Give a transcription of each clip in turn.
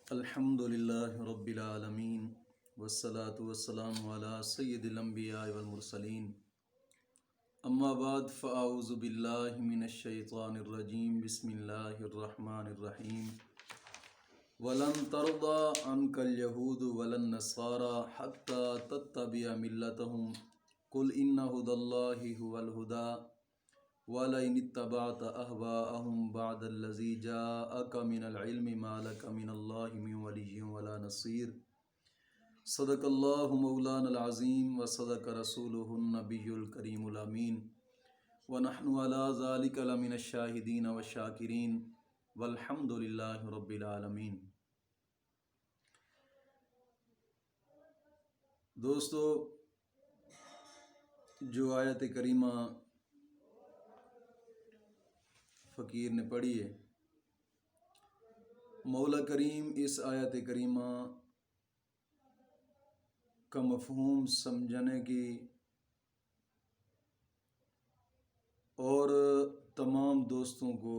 الحمد للہ رب العالمین والصلاة والسلام علی سید الانبیاء والمرسلین اما بعد فاعوذ باللہ من الشیطان الرجیم بسم اللہ الرحمن الرحیم ولن ترضى عنك اليهود ولا النصارى حتى تتبع ملتهم قل ان هدى الله هو الهدى وَلَئِنِ اتَّبَعْتَ أَهْوَاءَهُمْ بَعْدَ الَّذِي جَاءَكَ مِنَ الْعِلْمِ مَا لَكَ مِنَ اللَّهِ مِنْ وَلِيٍّ وَلَا نَصِيرٍ صدق اللہ مولانا العظیم وصدق رسولہ النبی الکریم الامین ونحن علی ذلک لمن الشاہدین والشاکرین والحمد للہ رب العالمین۔ دوستو، جو آیت کریمہ فقیر نے پڑھی ہے، مولا کریم اس آیت کریمہ کا مفہوم سمجھنے کی اور تمام دوستوں کو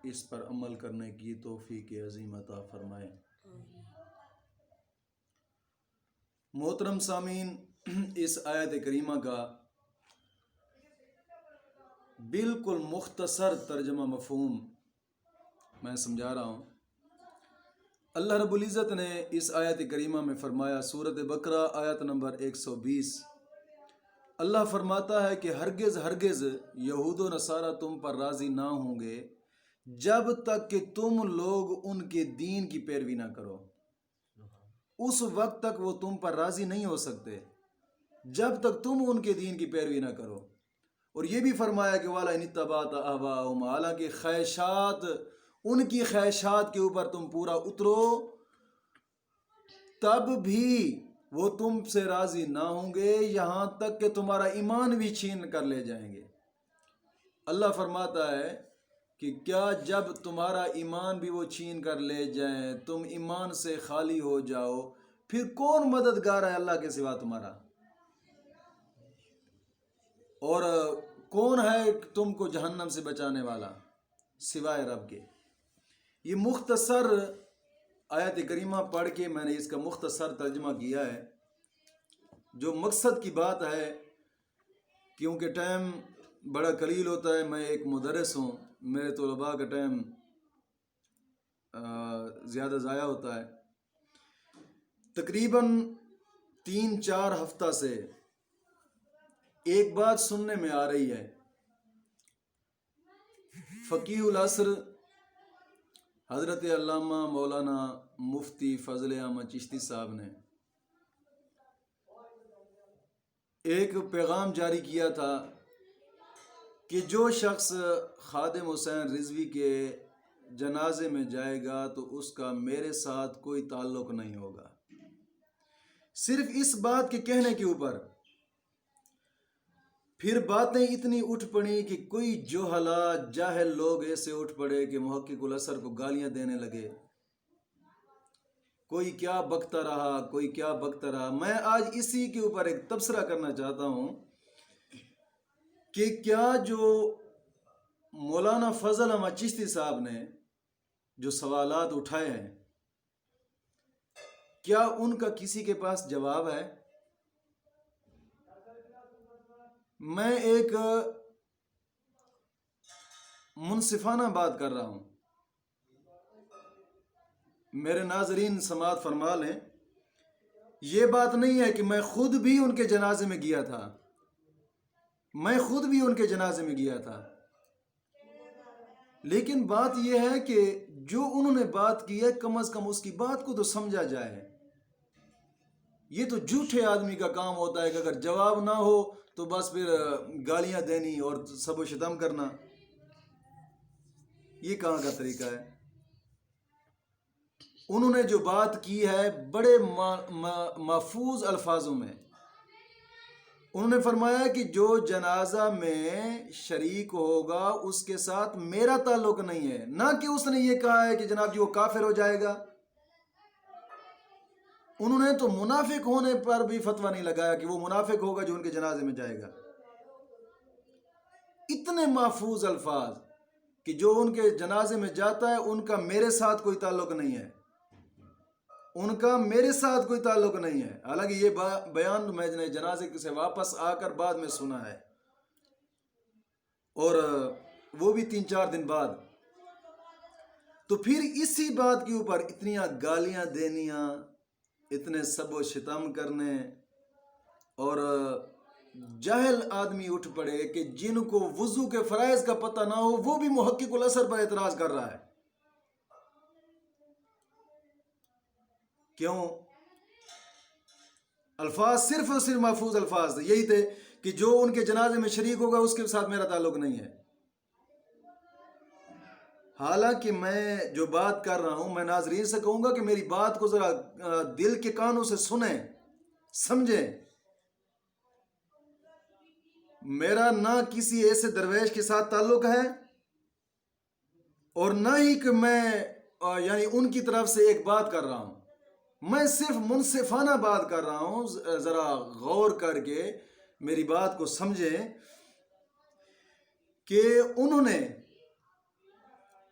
اس پر عمل کرنے کی توفیق عظیم عطا فرمائے۔ محترم سامعین، اس آیت کریمہ کا بالکل مختصر ترجمہ مفہوم میں سمجھا رہا ہوں۔ اللہ رب العزت نے اس آیت کریمہ میں فرمایا، سورۃ بقرہ آیت نمبر 120، اللہ فرماتا ہے کہ ہرگز ہرگز یہود و نصارہ تم پر راضی نہ ہوں گے جب تک کہ تم لوگ ان کے دین کی پیروی نہ کرو۔ اس وقت تک وہ تم پر راضی نہیں ہو سکتے جب تک تم ان کے دین کی پیروی نہ کرو۔ اور یہ بھی فرمایا کہ وَلَئِنِ اتَّبَعْتَ أَهْوَاءَهُمْ، حالانکہ خواہشات، ان کی خواہشات کے اوپر تم پورا اترو تب بھی وہ تم سے راضی نہ ہوں گے، یہاں تک کہ تمہارا ایمان بھی چھین کر لے جائیں گے۔ اللہ فرماتا ہے کہ کیا جب تمہارا ایمان بھی وہ چھین کر لے جائیں، تم ایمان سے خالی ہو جاؤ، پھر کون مددگار ہے اللہ کے سوا تمہارا؟ اور کون ہے تم کو جہنم سے بچانے والا سوائے رب کے؟ یہ مختصر آیت کریمہ پڑھ کے میں نے اس کا مختصر ترجمہ کیا ہے۔ جو مقصد کی بات ہے، کیونکہ ٹائم بڑا قلیل ہوتا ہے، میں ایک مدرس ہوں، میرے طلباء کا ٹائم زیادہ ضائع ہوتا ہے۔ تقریباً 3-4 ہفتہ سے ایک بات سننے میں آ رہی ہے، فقیہ العصر حضرت علامہ مولانا مفتی فضل احمد چشتی صاحب نے ایک پیغام جاری کیا تھا کہ جو شخص خادم حسین رضوی کے جنازے میں جائے گا تو اس کا میرے ساتھ کوئی تعلق نہیں ہوگا۔ صرف اس بات کے کہنے کے اوپر پھر باتیں اتنی اٹھ پڑی کہ کوئی جاہل لوگ ایسے اٹھ پڑے کہ محقق العصر کو گالیاں دینے لگے، کوئی کیا بکتا رہا، کوئی کیا بکتا رہا۔ میں آج اسی کے اوپر ایک تبصرہ کرنا چاہتا ہوں کہ کیا جو مولانا فضل احمد چشتی صاحب نے جو سوالات اٹھائے ہیں، کیا ان کا کسی کے پاس جواب ہے؟ میں ایک منصفانہ بات کر رہا ہوں، میرے ناظرین سماعت فرما لیں، یہ بات نہیں ہے کہ میں خود بھی ان کے جنازے میں گیا تھا، میں خود بھی ان کے جنازے میں گیا تھا، لیکن بات یہ ہے کہ جو انہوں نے بات کی ہے کم از کم اس کی بات کو تو سمجھا جائے۔ یہ تو جھوٹے آدمی کا کام ہوتا ہے کہ اگر جواب نہ ہو تو بس پھر گالیاں دینی اور سب و شتم کرنا، یہ کہاں کا طریقہ ہے؟ انہوں نے جو بات کی ہے بڑے محفوظ الفاظوں میں انہوں نے فرمایا کہ جو جنازہ میں شریک ہوگا اس کے ساتھ میرا تعلق نہیں ہے، نہ کہ اس نے یہ کہا ہے کہ جناب جی وہ کافر ہو جائے گا۔ انہوں نے تو منافق ہونے پر بھی فتویٰ نہیں لگایا کہ وہ منافق ہوگا جو ان کے جنازے میں جائے گا۔ اتنے محفوظ الفاظ کہ جو ان کے جنازے میں جاتا ہے ان کا میرے ساتھ کوئی تعلق نہیں ہے۔ ان کا میرے ساتھ کوئی تعلق نہیں ہے. حالانکہ یہ بیان میں نے جنازے سے واپس آ کر بعد میں سنا ہے، اور وہ بھی 3-4 دن بعد. تو پھر اسی بات کے اوپر اتنی گالیاں دینیاں، اتنے سب و شتم کرنے، اور جاہل آدمی اٹھ پڑے کہ جن کو وضو کے فرائض کا پتہ نہ ہو وہ بھی محقق الاثر پر اعتراض کر رہا ہے. کیوں؟ الفاظ صرف اور صرف محفوظ الفاظ تھے، یہی تھے کہ جو ان کے جنازے میں شریک ہوگا اس کے ساتھ میرا تعلق نہیں ہے. حالانکہ میں جو بات کر رہا ہوں، میں ناظرین سے کہوں گا کہ میری بات کو ذرا دل کے کانوں سے سنیں، سمجھیں. میرا نہ کسی ایسے درویش کے ساتھ تعلق ہے، اور نہ ہی کہ میں یعنی ان کی طرف سے ایک بات کر رہا ہوں. میں صرف منصفانہ بات کر رہا ہوں. ذرا غور کر کے میری بات کو سمجھیں کہ انہوں نے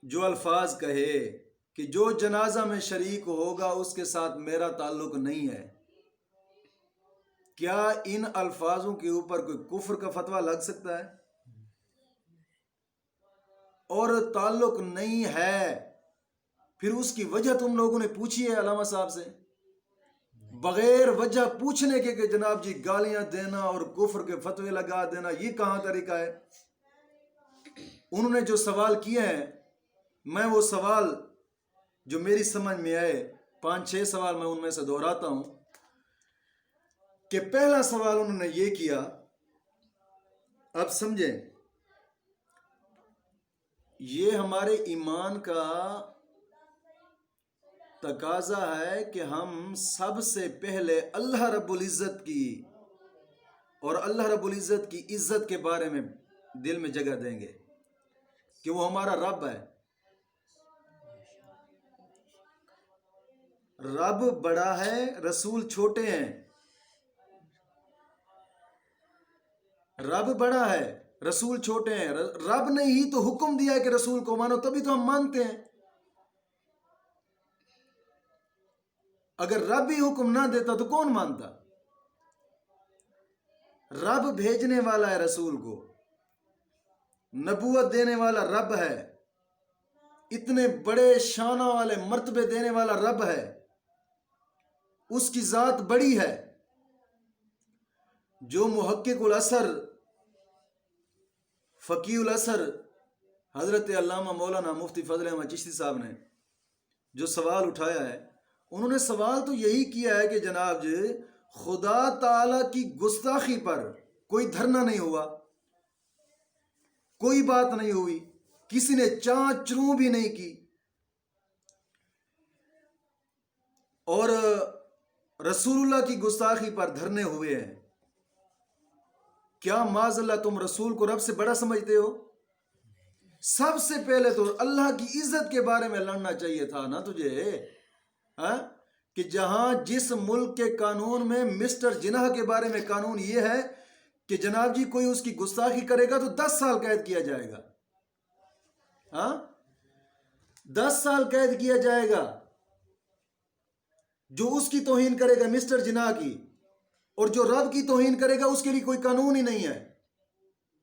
جو الفاظ کہے کہ جو جنازہ میں شریک ہوگا اس کے ساتھ میرا تعلق نہیں ہے، کیا ان الفاظوں کے اوپر کوئی کفر کا فتویٰ لگ سکتا ہے؟ اور تعلق نہیں ہے، پھر اس کی وجہ تم لوگوں نے پوچھی ہے علامہ صاحب سے؟ بغیر وجہ پوچھنے کے کہ جناب جی گالیاں دینا اور کفر کے فتوے لگا دینا، یہ کہاں طریقہ ہے؟ انہوں نے جو سوال کیے ہیں، میں وہ سوال جو میری سمجھ میں آئے 5-6 سوال میں ان میں سے دہراتا ہوں. کہ پہلا سوال انہوں نے یہ کیا، اب سمجھیں، یہ ہمارے ایمان کا تقاضا ہے کہ ہم سب سے پہلے اللہ رب العزت کی اور اللہ رب العزت کی عزت کے بارے میں دل میں جگہ دیں گے کہ وہ ہمارا رب ہے. رب بڑا ہے، رسول چھوٹے ہیں. رب بڑا ہے، رسول چھوٹے ہیں. رب نے ہی تو حکم دیا ہے کہ رسول کو مانو، تبھی تو ہم مانتے ہیں. اگر رب ہی حکم نہ دیتا تو کون مانتا؟ رب بھیجنے والا ہے رسول کو، نبوت دینے والا رب ہے، اتنے بڑے شانہ والے مرتبے دینے والا رب ہے، اس کی ذات بڑی ہے. جو محقق الاثر، فقیہ الاثر حضرت علامہ مولانا مفتی فضل احمد چشتی صاحب نے جو سوال اٹھایا ہے، انہوں نے سوال تو یہی کیا ہے کہ جناب جی خدا تعالی کی گستاخی پر کوئی دھرنا نہیں ہوا، کوئی بات نہیں ہوئی، کسی نے چاں چروں بھی نہیں کی، اور رسول اللہ کی گستاخی پر دھرنے ہوئے ہیں. کیا معاذ اللہ تم رسول کو رب سے بڑا سمجھتے ہو؟ سب سے پہلے تو اللہ کی عزت کے بارے میں لڑنا چاہیے تھا نا تجھے، کہ جہاں جس ملک کے قانون میں مسٹر جناح کے بارے میں قانون یہ ہے کہ جناب جی کوئی اس کی گستاخی کرے گا تو 10 سال قید کیا جائے گا. 10 سال قید کیا جائے گا. جو اس کی توہین کرے گا مسٹر جناح کی، اور جو رب کی توہین کرے گا اس کے لیے کوئی قانون ہی نہیں ہے.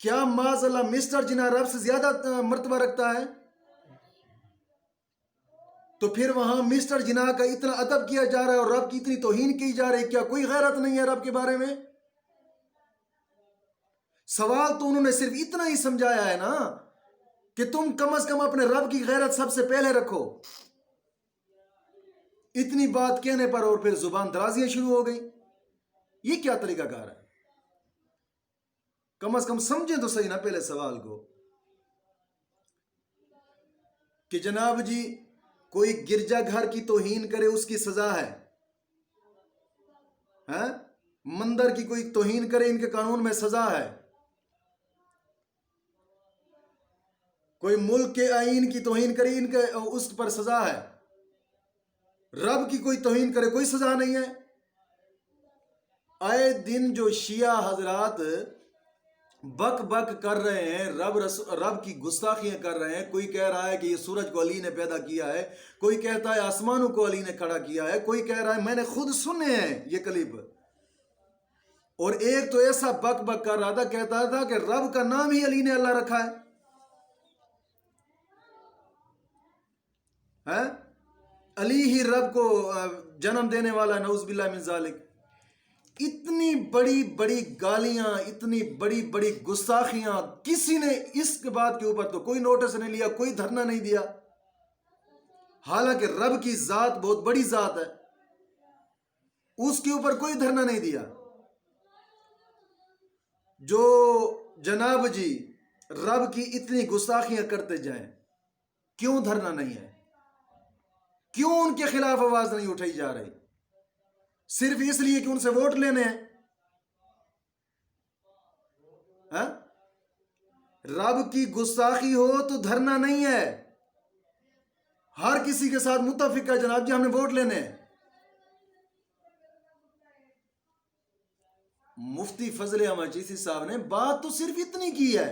کیا معاذ اللہ مسٹر جناح رب سے زیادہ مرتبہ رکھتا ہے؟ تو پھر وہاں مسٹر جناح کا اتنا ادب کیا جا رہا ہے اور رب کی اتنی توہین کی جا رہی ہے، کیا کوئی غیرت نہیں ہے رب کے بارے میں؟ سوال تو انہوں نے صرف اتنا ہی سمجھایا ہے نا کہ تم کم از کم اپنے رب کی غیرت سب سے پہلے رکھو. اتنی بات کہنے پر اور پھر زبان درازیاں شروع ہو گئی. یہ کیا طریقہ کار ہے؟ کم از کم سمجھیں تو صحیح نا پہلے سوال کو کہ جناب جی کوئی گرجا گھر کی توہین کرے اس کی سزا ہے، مندر کی کوئی توہین کرے ان کے قانون میں سزا ہے، کوئی ملک کے آئین کی توہین کرے ان کے اس پر سزا ہے. رب کی کوئی توہین کرے کوئی سزا نہیں ہے. آئے دن جو شیعہ حضرات بک بک کر رہے ہیں، رب کی گستاخیاں کر رہے ہیں. کوئی کہہ رہا ہے کہ یہ سورج کو علی نے پیدا کیا ہے، کوئی کہتا ہے آسمانوں کو علی نے کھڑا کیا ہے، کوئی کہہ رہا ہے میں نے خود سنے ہیں یہ کلپ. اور ایک تو ایسا بک بک کر رہا تھا، کہتا تھا کہ رب کا نام ہی علی نے اللہ رکھا ہے، علی ہی رب کو جنم دینے والا، نعوذ باللہ من ذالک. اتنی بڑی بڑی گالیاں، اتنی بڑی بڑی گستاخیاں. کسی نے اس بات کے اوپر تو کوئی نوٹس نہیں لیا، کوئی دھرنا نہیں دیا. حالانکہ رب کی ذات بہت بڑی ذات ہے، اس کے اوپر کوئی دھرنا نہیں دیا. جو جناب جی رب کی اتنی گستاخیاں کرتے جائیں، کیوں دھرنا نہیں ہے؟ کیوں ان کے خلاف آواز نہیں اٹھائی جا رہی؟ صرف اس لیے کہ ان سے ووٹ لینے ہیں؟ رب کی گستاخی ہو تو دھرنا نہیں ہے، ہر کسی کے ساتھ متفق ہے جناب جی ہم نے ووٹ لینے ہیں. مفتی فضل احمد چیشتی صاحب نے بات تو صرف اتنی کی ہے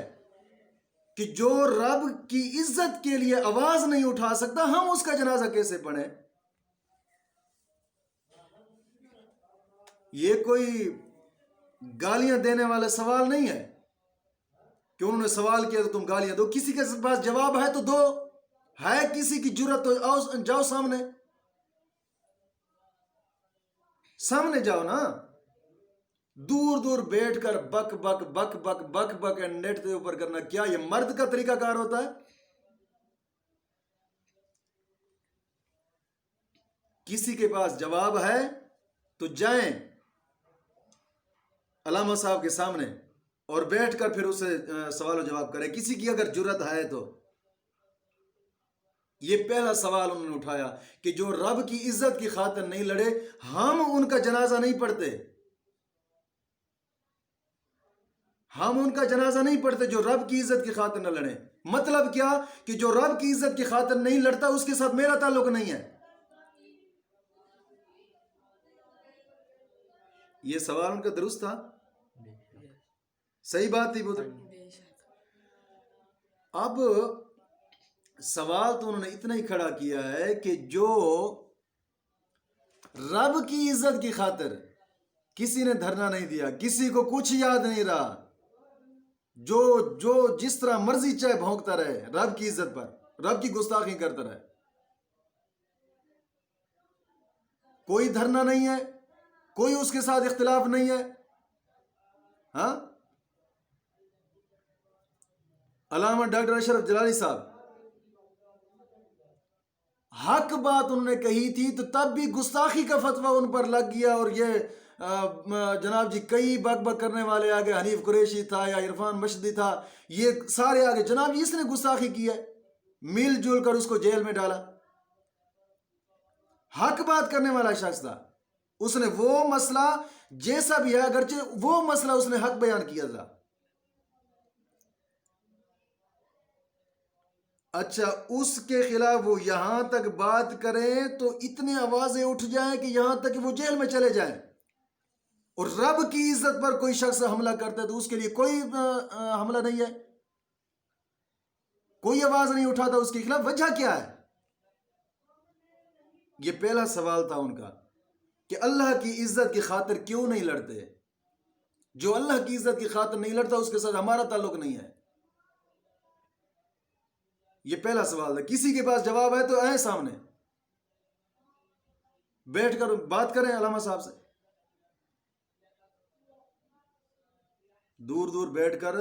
کہ جو رب کی عزت کے لیے آواز نہیں اٹھا سکتا، ہم اس کا جنازہ کیسے پڑھیں؟ یہ کوئی گالیاں دینے والا سوال نہیں ہے کہ انہوں نے سوال کیا تو تم گالیاں دو. کسی کے پاس جواب ہے تو دو، ہے کسی کی جرت تو آؤ جاؤ سامنے جاؤ نا. دور دور بیٹھ کر بک بک بک بک بک بک نیٹ کے اوپر کرنا، کیا یہ مرد کا طریقہ کار ہوتا ہے؟ کسی کے پاس جواب ہے تو جائیں علامہ صاحب کے سامنے اور بیٹھ کر پھر اسے سوال و جواب کریں، کسی کی اگر جرت ہے تو. یہ پہلا سوال انہوں نے اٹھایا کہ جو رب کی عزت کی خاطر نہیں لڑے، ہم ان کا جنازہ نہیں پڑھتے. ہم ان کا جنازہ نہیں پڑھتے جو رب کی عزت کی خاطر نہ لڑیں. مطلب کیا؟ کہ جو رب کی عزت کی خاطر نہیں لڑتا اس کے ساتھ میرا تعلق نہیں ہے. یہ سوال ان کا درست تھا، صحیح بات تھی. اب سوال تو انہوں نے اتنا ہی کھڑا کیا ہے کہ جو رب کی عزت کی خاطر کسی نے دھرنا نہیں دیا، کسی کو کچھ یاد نہیں رہا، جو جس طرح مرضی چاہے بھونکتا رہے رب کی عزت پر، رب کی گستاخی کرتا رہے، کوئی دھرنا نہیں ہے، کوئی اس کے ساتھ اختلاف نہیں ہے. ہاں، علامہ ڈاکٹر اشرف جلالی صاحب حق بات انہوں نے کہی تھی تو تب بھی گستاخی کا فتویٰ ان پر لگ گیا. اور یہ جناب جی کئی بک بک کرنے والے آگے، حنیف قریشی تھا یا عرفان مشدی تھا، یہ سارے آگے جناب جی اس نے گستاخی کی ہے، مل جل کر اس کو جیل میں ڈالا. حق بات کرنے والا شخص تھا، اس نے وہ مسئلہ جیسا بھی ہے، اگرچہ وہ مسئلہ اس نے حق بیان کیا تھا. اچھا، اس کے خلاف وہ یہاں تک بات کریں تو اتنے آوازیں اٹھ جائیں کہ یہاں تک کہ وہ جیل میں چلے جائیں. اور رب کی عزت پر کوئی شخص حملہ کرتا ہے تو اس کے لیے کوئی حملہ نہیں ہے، کوئی آواز نہیں اٹھاتا اس کے خلاف. وجہ کیا ہے؟ یہ پہلا سوال تھا ان کا کہ اللہ کی عزت کی خاطر کیوں نہیں لڑتے؟ جو اللہ کی عزت کی خاطر نہیں لڑتا اس کے ساتھ ہمارا تعلق نہیں ہے. یہ پہلا سوال تھا. کسی کے پاس جواب ہے تو آئیں سامنے بیٹھ کر بات کریں علامہ صاحب سے. دور دور بیٹھ کر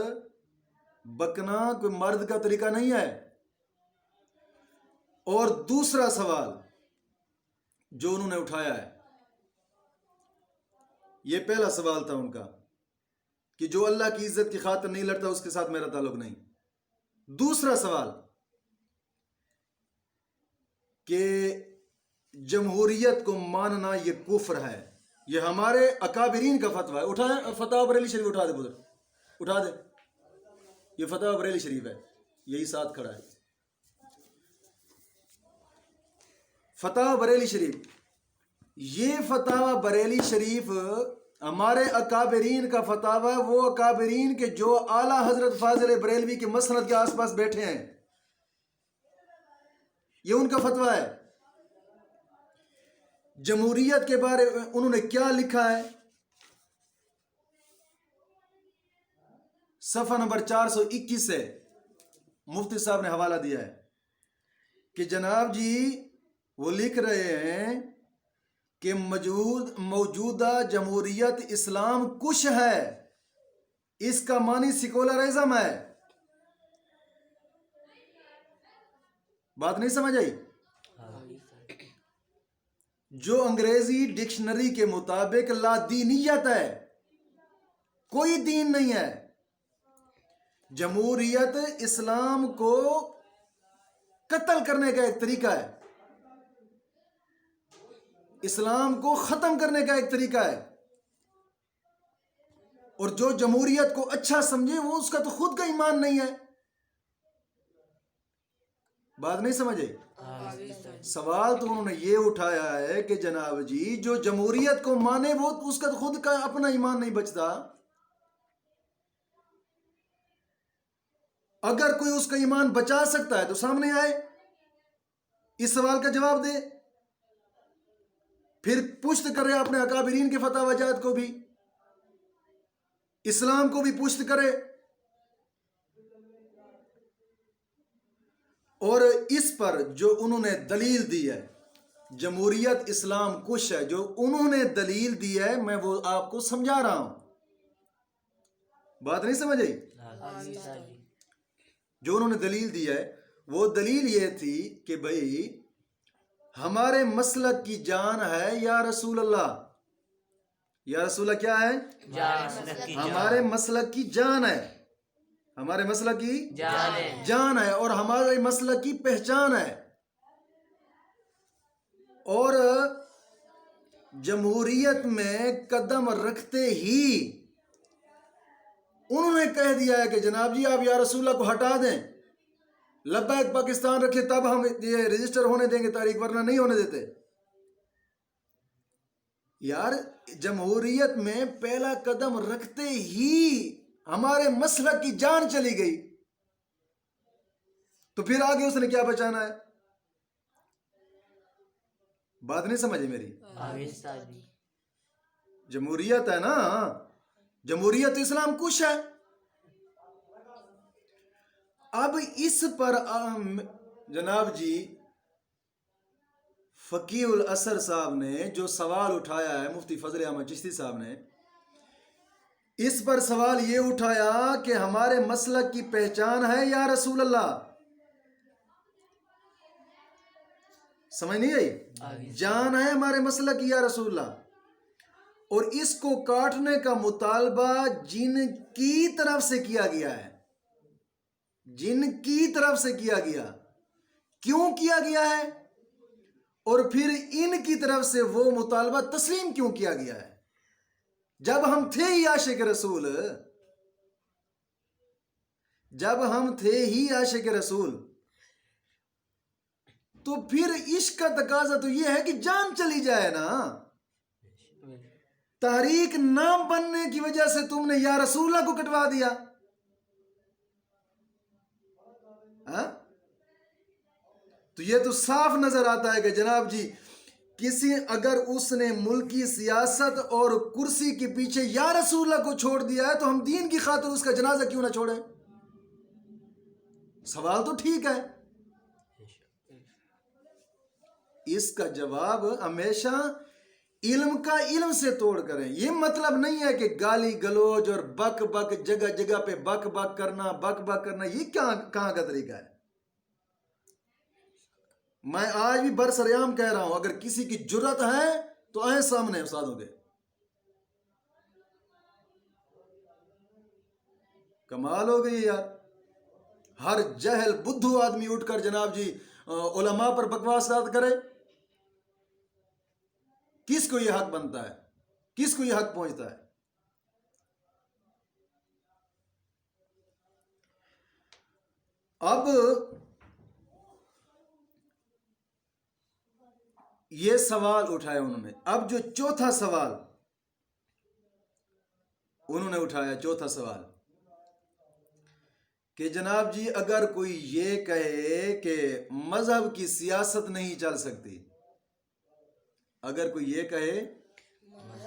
بکنا کوئی مرد کا طریقہ نہیں ہے. اور دوسرا سوال جو انہوں نے اٹھایا ہے، یہ پہلا سوال تھا ان کا کہ جو اللہ کی عزت کی خاطر نہیں لڑتا اس کے ساتھ میرا تعلق نہیں. دوسرا سوال کہ جمہوریت کو ماننا یہ کفر ہے، یہ ہمارے اکابرین کا فتویٰ ہے. اٹھائیں فتح بریلی شریف، اٹھا دے بدر، اٹھا دے. یہ فتح بریلی شریف ہے، یہی ساتھ کھڑا ہے. فتح بریلی شریف، یہ فتح بریلی شریف ہمارے اکابرین کا فتاوی ہے، وہ اکابرین کے جو اعلیٰ حضرت فاضل بریلوی کے مسند کے آس پاس بیٹھے ہیں، یہ ان کا فتویٰ ہے۔ جمہوریت کے بارے میں انہوں نے کیا لکھا ہے؟ صفحہ نمبر 421 سے مفتی صاحب نے حوالہ دیا ہے کہ جناب جی وہ لکھ رہے ہیں کہ موجودہ جمہوریت اسلام کش ہے، اس کا معنی سیکولرزم ہے۔ بات نہیں سمجھ آئی؟ جو انگریزی ڈکشنری کے مطابق لا دینیت ہے، کوئی دین نہیں ہے۔ جمہوریت اسلام کو قتل کرنے کا ایک طریقہ ہے، اسلام کو ختم کرنے کا ایک طریقہ ہے، اور جو جمہوریت کو اچھا سمجھے وہ اس کا تو خود کا ایمان نہیں ہے۔ بات نہیں سمجھے؟ سوال تو انہوں نے یہ اٹھایا ہے کہ جناب جی جو جمہوریت کو مانے وہ اس کا تو خود کا اپنا ایمان نہیں بچتا، اگر کوئی اس کا ایمان بچا سکتا ہے تو سامنے آئے، اس سوال کا جواب دے، پھر پشت کرے اپنے اکابرین کے فتاوی جات کو بھی، اسلام کو بھی پشت کرے، اور اس پر جو انہوں نے دلیل دی ہے جمہوریت اسلام کش ہے، جو انہوں نے دلیل دی ہے میں وہ آپ کو سمجھا رہا ہوں۔ بات نہیں سمجھ آئی؟ جو انہوں نے دلیل دی ہے وہ دلیل یہ تھی کہ بھئی ہمارے مسلک کی جان ہے یا رسول اللہ، یا رسول اللہ کیا ہے؟ ہمارے مسلک کی جان ہے، ہمارے مسلک کی جان ہے، اور ہمارے مسلک کی پہچان ہے۔ اور جمہوریت میں قدم رکھتے ہی انہوں نے کہہ دیا ہے کہ جناب جی آپ یا رسول اللہ کو ہٹا دیں، لبیک پاکستان رکھے تب ہم یہ رجسٹر ہونے دیں گے تاریخ، ورنہ نہیں ہونے دیتے۔ یار جمہوریت میں پہلا قدم رکھتے ہی ہمارے مسلک کی جان چلی گئی، تو پھر آگے اس نے کیا بچانا ہے؟ بات نہیں سمجھے میری؟ جمہوریت ہے نا، جمہوریت اسلام کش ہے۔ اب اس پر جناب جی فقیہ الاثر صاحب نے جو سوال اٹھایا ہے، مفتی فضل احمد چشتی صاحب نے اس پر سوال یہ اٹھایا کہ ہمارے مسلک کی پہچان ہے یا رسول اللہ۔ سمجھ نہیں آئی؟ جان ہے ہمارے مسلک کی یا رسول اللہ، اور اس کو کاٹنے کا مطالبہ جن کی طرف سے کیا گیا ہے، جن کی طرف سے کیا گیا، کیوں کیا گیا ہے، اور پھر ان کی طرف سے وہ مطالبہ تسلیم کیوں کیا گیا ہے؟ جب ہم تھے ہی عاشق رسول، جب ہم تھے ہی عاشق رسول، تو پھر عشق کا تقاضا تو یہ ہے کہ جان چلی جائے نا۔ تحریک نام بننے کی وجہ سے تم نے یا رسول اللہ کو کٹوا دیا، تو یہ تو صاف نظر آتا ہے کہ جناب جی کسی اگر اس نے ملکی سیاست اور کرسی کے پیچھے یا رسول اللہ کو چھوڑ دیا ہے تو ہم دین کی خاطر اس کا جنازہ کیوں نہ چھوڑیں؟ سوال تو ٹھیک ہے۔ اس کا جواب ہمیشہ علم کا علم سے توڑ کریں۔ یہ مطلب نہیں ہے کہ گالی گلوچ اور بک بک جگہ جگہ پہ بک بک کرنا، یہ کہاں کا طریقہ ہے؟ میں آج بھی برسریام کہہ رہا ہوں، اگر کسی کی جرت ہے تو آئیں سامنے استادوں کے۔ کمال ہو گئی یار، ہر جہل بدھو آدمی اٹھ کر جناب جی علماء پر بکواس کرے۔ کس کو یہ حق بنتا ہے؟ کس کو یہ حق پہنچتا ہے؟ اب یہ سوال اٹھایا انہوں نے۔ اب جو چوتھا سوال انہوں نے اٹھایا چوتھا سوال کہ جناب جی اگر کوئی یہ کہے کہ مذہب کی سیاست نہیں چل سکتی، اگر کوئی یہ کہے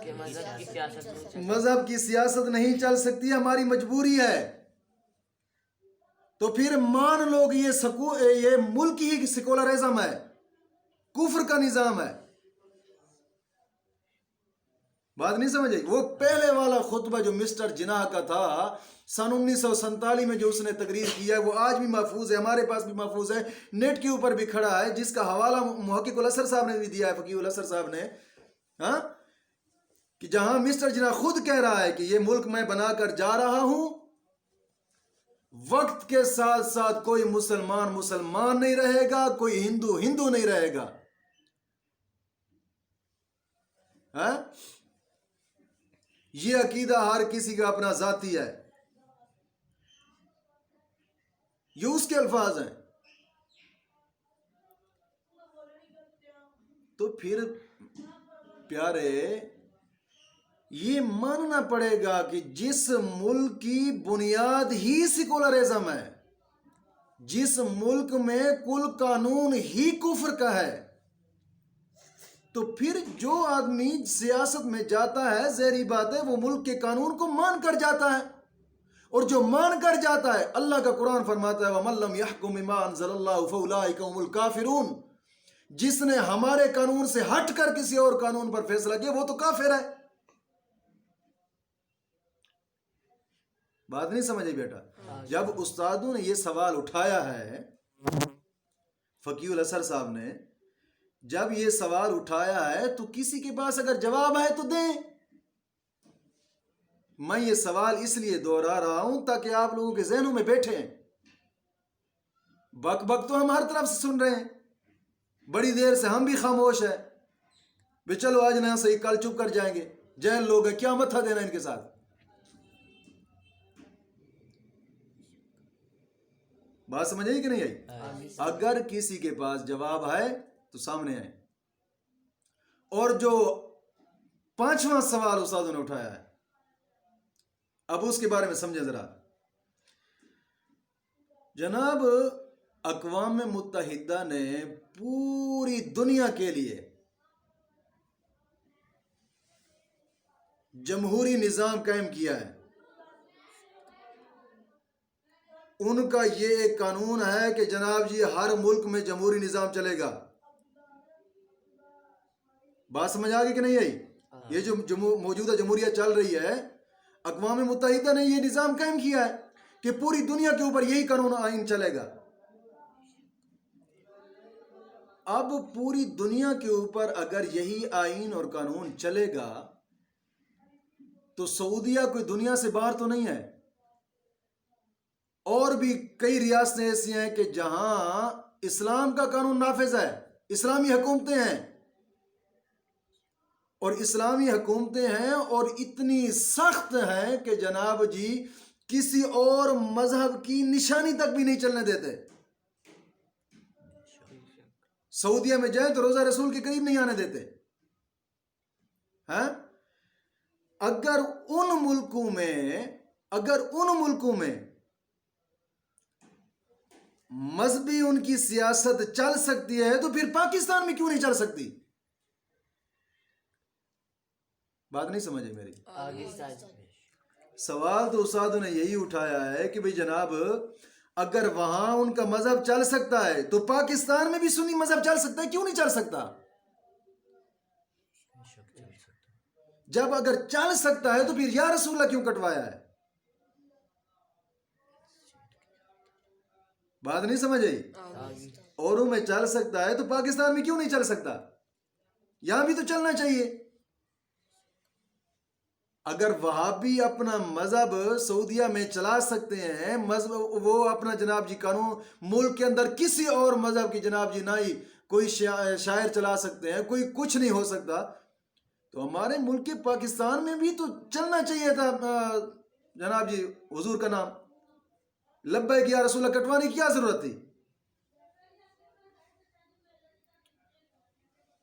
کہ مذہب کی سیاست نہیں چل مذہب کی سیاست نہیں چل سکتی، ہماری مجبوری ہے، تو پھر مان لو کہ یہ ملک ہی سیکولرزم ہے، کفر کا نظام ہے۔ بات نہیں سمجھ آئی؟ وہ پہلے والا خطبہ جو مسٹر جناح کا تھا سن 1947 میں جو اس نے تقریر کیا ہے، وہ آج بھی محفوظ ہے، ہمارے پاس بھی محفوظ ہے، نیٹ کے اوپر بھی کھڑا ہے، جس کا حوالہ محقق الاسر صاحب نے بھی دیا ہے، فقیہ الاسر صاحب نے، ہاں، کہ جہاں مسٹر جناح خود کہہ رہا ہے کہ یہ ملک میں بنا کر جا رہا ہوں، وقت کے ساتھ ساتھ کوئی مسلمان مسلمان نہیں رہے گا، کوئی ہندو ہندو نہیں رہے گا، ہاں؟ یہ عقیدہ ہر کسی کا اپنا ذاتی ہے، یہ اس کے الفاظ ہیں۔ تو پھر پیارے یہ ماننا پڑے گا کہ جس ملک کی بنیاد ہی سیکولرزم ہے، جس ملک میں کل قانون ہی کفر کا ہے، تو پھر جو آدمی سیاست میں جاتا ہے ظاہری بات ہے وہ ملک کے قانون کو مان کر جاتا ہے، اور جو مان کر جاتا ہے، اللہ کا قرآن فرماتا ہے وَمَن لَّمْ يَحْكُم بِمَا أَنزَلَ اللَّهُ فَأُولَٰئِكَ هُمُ الْكَافِرُونَ، جس نے ہمارے قانون سے ہٹ کر کسی اور قانون پر فیصلہ کیا وہ تو کافر ہے۔ بات نہیں سمجھے بیٹا؟ جب استادوں نے یہ سوال اٹھایا ہے، فقیہ الاسر صاحب نے جب یہ سوال اٹھایا ہے تو کسی کے پاس اگر جواب ہے تو دیں۔ میں یہ سوال اس لیے دوہرا رہا ہوں تاکہ آپ لوگوں کے ذہنوں میں بیٹھے، بک بک تو ہم ہر طرف سے سن رہے ہیں، بڑی دیر سے ہم بھی خاموش ہیں، بھی چلو آج نہ صحیح کل چپ کر جائیں گے، جہل لوگ ہیں، کیا متھا دینا ان کے ساتھ۔ بات سمجھ آئی کہ نہیں آئی؟ اگر کسی کے پاس جواب ہے تو سامنے آئے۔ اور جو پانچواں سوال استادوں نے اٹھایا ہے، اب اس کے بارے میں سمجھیں ذرا۔ جناب اقوام متحدہ نے پوری دنیا کے لیے جمہوری نظام قائم کیا ہے، ان کا یہ ایک قانون ہے کہ جناب جی ہر ملک میں جمہوری نظام چلے گا۔ بات سمجھ آ گئی کہ نہیں آئی؟ یہ جو موجودہ جمہوریہ چل رہی ہے، اقوام متحدہ نے یہ نظام قائم کیا ہے کہ پوری دنیا کے اوپر یہی قانون آئین چلے گا۔ اب پوری دنیا کے اوپر اگر یہی آئین اور قانون چلے گا تو سعودیہ کوئی دنیا سے باہر تو نہیں ہے، اور بھی کئی ریاستیں ایسی ہیں کہ جہاں اسلام کا قانون نافذ ہے، اسلامی حکومتیں ہیں، اور اسلامی حکومتیں ہیں اور اتنی سخت ہیں کہ جناب جی کسی اور مذہب کی نشانی تک بھی نہیں چلنے دیتے۔ سعودیہ میں جائیں تو روزہ رسول کے قریب نہیں آنے دیتے، ہاں؟ اگر ان ملکوں میں مذہبی ان کی سیاست چل سکتی ہے تو پھر پاکستان میں کیوں نہیں چل سکتی؟ بات نہیں سمجھے میری؟ سوال تو استادوں نے یہی اٹھایا ہے کہ بھئی جناب اگر وہاں ان کا مذہب چل سکتا ہے تو پاکستان میں بھی سنی مذہب چل سکتا ہے، کیوں نہیں چل سکتا؟ جب اگر چل سکتا ہے تو پھر یا رسول اللہ کیوں کٹوایا ہے؟ بات نہیں سمجھ آئی؟ اوروں میں چل سکتا ہے تو پاکستان میں کیوں نہیں چل سکتا؟ یہاں بھی تو چلنا چاہیے۔ اگر وہابی اپنا مذہب سعودیہ میں چلا سکتے ہیں، وہ اپنا جناب جی قانون ملک کے اندر کسی اور مذہب کی جناب جی نہ ہی کوئی شاعر چلا سکتے ہیں، کوئی کچھ نہیں ہو سکتا، تو ہمارے ملک کے پاکستان میں بھی تو چلنا چاہیے تھا جناب جی حضور کا نام، لبیک یا رسول اللہ کٹوانے کی کیا ضرورت تھی؟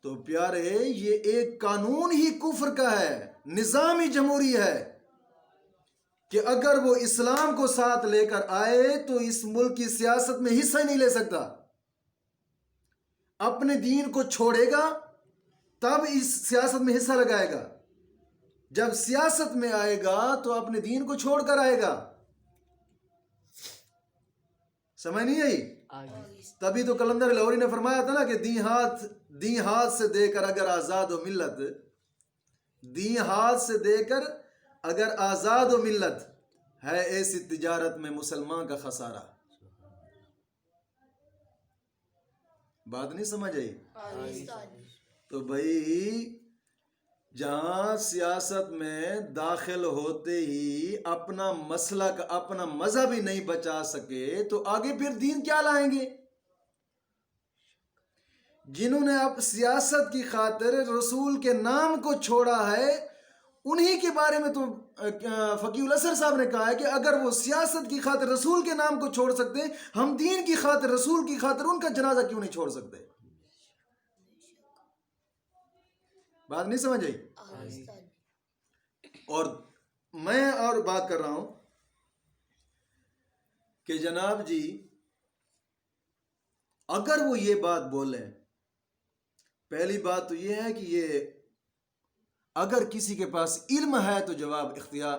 تو پیارے یہ ایک قانون ہی کفر کا ہے، نظام ہی جمہوری ہے، کہ اگر وہ اسلام کو ساتھ لے کر آئے تو اس ملک کی سیاست میں حصہ ہی نہیں لے سکتا. اپنے دین کو چھوڑے گا تب اس سیاست میں حصہ لگائے گا. جب سیاست میں آئے گا تو اپنے دین کو چھوڑ کر آئے گا. سمجھ نہیں آئی؟ تبھی تو کلندر لاہوری نے فرمایا تھا نا کہ دی ہاتھ سے دے کر اگر آزاد و ملت، دی ہاتھ سے دے کر اگر آزاد و ملت ہے ایسی تجارت میں مسلمان کا خسارہ. بات نہیں سمجھ آئی؟ تو بھائی جہاں سیاست میں داخل ہوتے ہی اپنا مسلک اپنا مذہب ہی نہیں بچا سکے تو آگے پھر دین کیا لائیں گے؟ جنہوں نے اب سیاست کی خاطر رسول کے نام کو چھوڑا ہے انہی کے بارے میں تو فقیہ الازہر صاحب نے کہا ہے کہ اگر وہ سیاست کی خاطر رسول کے نام کو چھوڑ سکتے ہیں، ہم دین کی خاطر رسول کی خاطر ان کا جنازہ کیوں نہیں چھوڑ سکتے؟ بات نہیں سمجھ آئی؟ اور میں اور بات کر رہا ہوں کہ جناب جی اگر وہ یہ بات بولیں، پہلی بات تو یہ ہے کہ یہ اگر کسی کے پاس علم ہے تو جواب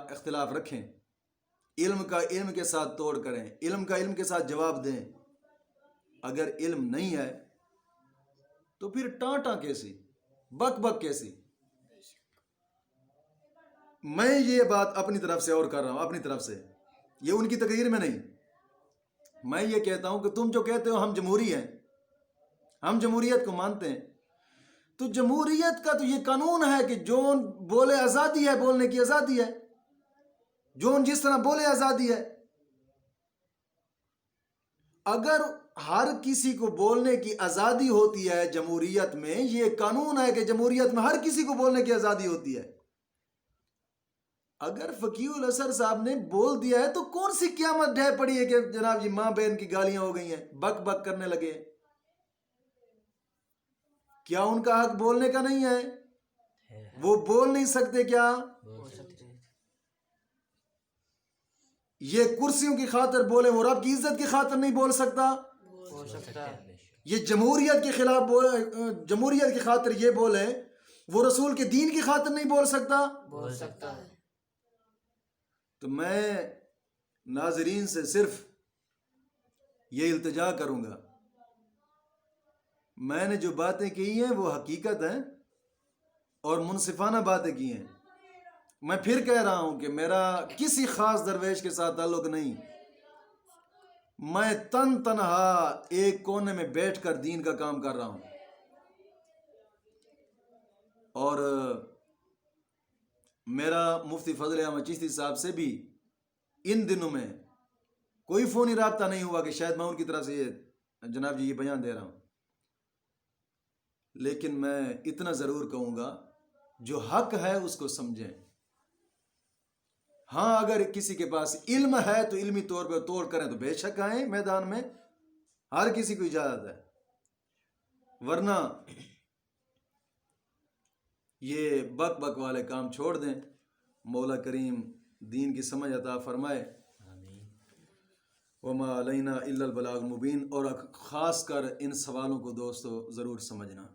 اختلاف رکھیں، علم کا علم کے ساتھ توڑ کریں، علم کا علم کے ساتھ جواب دیں. اگر علم نہیں ہے تو پھر ٹانٹا کیسی، بک بک کیسی؟ میں یہ بات اپنی طرف سے اور کر رہا ہوں، اپنی طرف سے، یہ ان کی تقریر میں نہیں. میں یہ کہتا ہوں کہ تم جو کہتے ہو ہم جمہوری ہیں، ہم جمہوریت کو مانتے ہیں، تو جمہوریت کا تو یہ قانون ہے کہ جون بولے آزادی ہے، بولنے کی آزادی ہے، جون جس طرح بولے آزادی ہے. اگر ہر کسی کو بولنے کی آزادی ہوتی ہے جمہوریت میں، یہ قانون ہے کہ جمہوریت میں ہر کسی کو بولنے کی آزادی ہوتی ہے. اگر فقیہ الازہر صاحب نے بول دیا ہے تو کون سی قیامت ڈھہ پڑی ہے کہ جناب جی ماں بہن کی گالیاں ہو گئی ہیں، بک بک کرنے لگے؟ کیا ان کا حق بولنے کا نہیں ہے؟ وہ بول نہیں سکتے کیا؟ یہ کرسیوں کی خاطر بولے، وہ رب کی عزت کی خاطر نہیں بول سکتا؟ یہ جمہوریت کے خلاف جمہوریت کی خاطر یہ بولے، وہ رسول کے دین کی خاطر نہیں بول سکتا؟ بول سکتا ہے. تو میں ناظرین سے صرف یہ التجا کروں گا، میں نے جو باتیں کی ہیں وہ حقیقت ہیں اور منصفانہ باتیں کی ہیں. میں پھر کہہ رہا ہوں کہ میرا کسی خاص درویش کے ساتھ تعلق نہیں، میں تنہا ایک کونے میں بیٹھ کر دین کا کام کر رہا ہوں. اور میرا مفتی فضل احمد چشتی صاحب سے بھی ان دنوں میں کوئی فونی رابطہ نہیں ہوا کہ شاید میں ان کی طرف سے یہ جناب جی یہ بیان دے رہا ہوں. لیکن میں اتنا ضرور کہوں گا جو حق ہے اس کو سمجھیں. ہاں اگر کسی کے پاس علم ہے تو علمی طور پہ توڑ کریں تو بے شک آئیں میدان میں، ہر کسی کو اجازت ہے. ورنہ یہ بک بک والے کام چھوڑ دیں. مولا کریم دین کی سمجھ عطا فرمائے. وما علینا الا البلاغ المبین. اور خاص کر ان سوالوں کو دوستو ضرور سمجھنا.